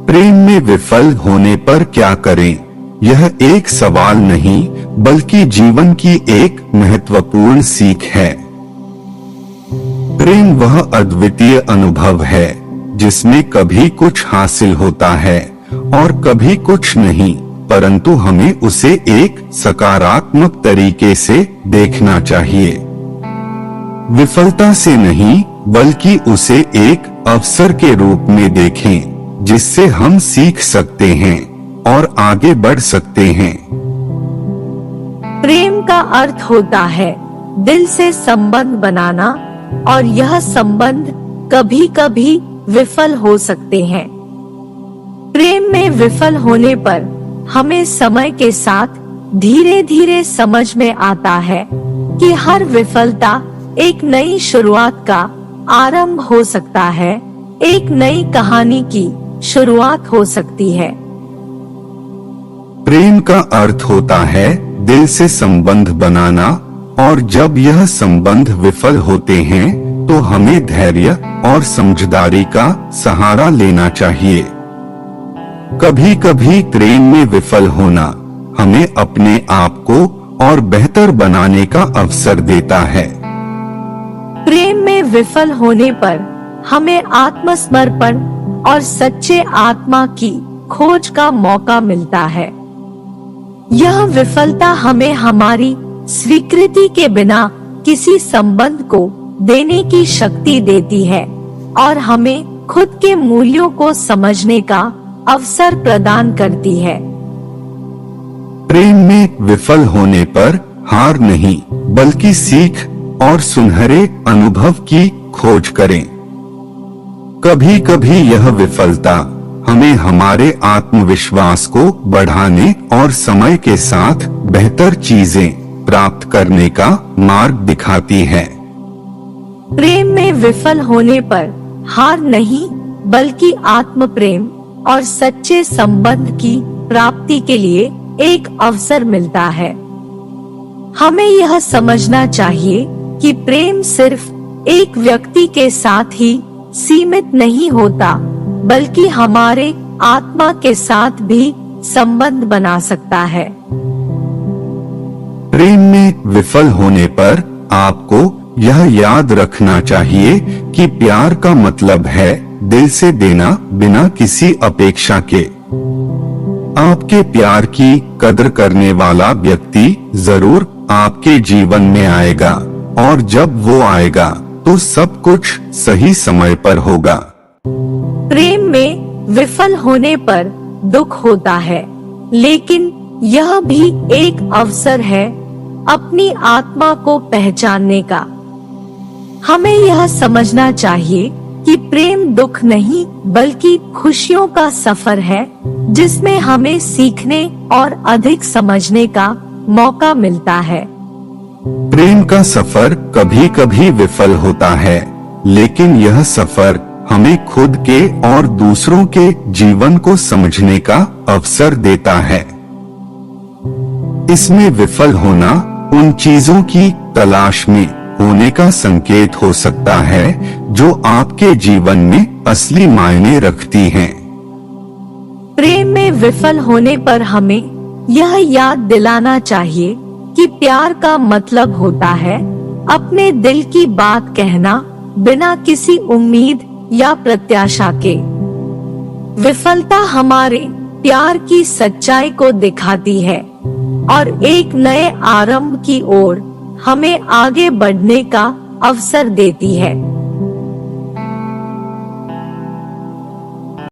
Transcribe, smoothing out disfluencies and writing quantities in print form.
प्रेम में विफल होने पर क्या करें? यह एक सवाल नहीं बल्कि जीवन की एक महत्वपूर्ण सीख है। प्रेम वह अद्वितीय अनुभव है जिसमें कभी कुछ हासिल होता है और कभी कुछ नहीं, परंतु हमें उसे एक सकारात्मक तरीके से देखना चाहिए। विफलता से नहीं बल्कि उसे एक अवसर के रूप में देखें जिससे हम सीख सकते हैं और आगे बढ़ सकते हैं। प्रेम का अर्थ होता है दिल से संबंध बनाना, और यह संबंध कभी कभी विफल हो सकते हैं। प्रेम में विफल होने पर हमें समय के साथ धीरे धीरे समझ में आता है कि हर विफलता एक नई शुरुआत का आरंभ हो सकता है, एक नई कहानी की शुरुआत हो सकती है। प्रेम का अर्थ होता है दिल से संबंध बनाना, और जब यह संबंध विफल होते हैं तो हमें धैर्य और समझदारी का सहारा लेना चाहिए। कभी कभी प्रेम में विफल होना हमें अपने आप को और बेहतर बनाने का अवसर देता है। प्रेम में विफल होने पर हमें आत्मसमर्पण और सच्चे आत्मा की खोज का मौका मिलता है। यह विफलता हमें हमारी स्वीकृति के बिना किसी संबंध को देने की शक्ति देती है और हमें खुद के मूल्यों को समझने का अवसर प्रदान करती है। प्रेम में विफल होने पर हार नहीं बल्कि सीख और सुनहरे अनुभव की खोज करें। कभी कभी यह विफलता हमें हमारे आत्मविश्वास को बढ़ाने और समय के साथ बेहतर चीजें प्राप्त करने का मार्ग दिखाती है। प्रेम में विफल होने पर हार नहीं बल्कि आत्म प्रेम और सच्चे संबंध की प्राप्ति के लिए एक अवसर मिलता है। हमें यह समझना चाहिए कि प्रेम सिर्फ एक व्यक्ति के साथ ही सीमित नहीं होता, बल्कि हमारे आत्मा के साथ भी संबंध बना सकता है। प्रेम में विफल होने पर आपको यह याद रखना चाहिए कि प्यार का मतलब है दिल से देना बिना किसी अपेक्षा के। आपके प्यार की कदर करने वाला व्यक्ति जरूर आपके जीवन में आएगा, और जब वो आएगा तो सब कुछ सही समय पर होगा। प्रेम में विफल होने पर दुख होता है, लेकिन यह भी एक अवसर है अपनी आत्मा को पहचानने का। हमें यह समझना चाहिए कि प्रेम दुख नहीं बल्कि खुशियों का सफर है, जिसमें हमें सीखने और अधिक समझने का मौका मिलता है। प्रेम का सफर कभी कभी विफल होता है, लेकिन यह सफर हमें खुद के और दूसरों के जीवन को समझने का अवसर देता है। इसमें विफल होना उन चीजों की तलाश में होने का संकेत हो सकता है जो आपके जीवन में असली मायने रखती हैं। प्रेम में विफल होने पर हमें यह याद दिलाना चाहिए कि प्यार का मतलब होता है अपने दिल की बात कहना बिना किसी उम्मीद या प्रत्याशा के। विफलता हमारे प्यार की सच्चाई को दिखाती है और एक नए आरंभ की ओर हमें आगे बढ़ने का अवसर देती है।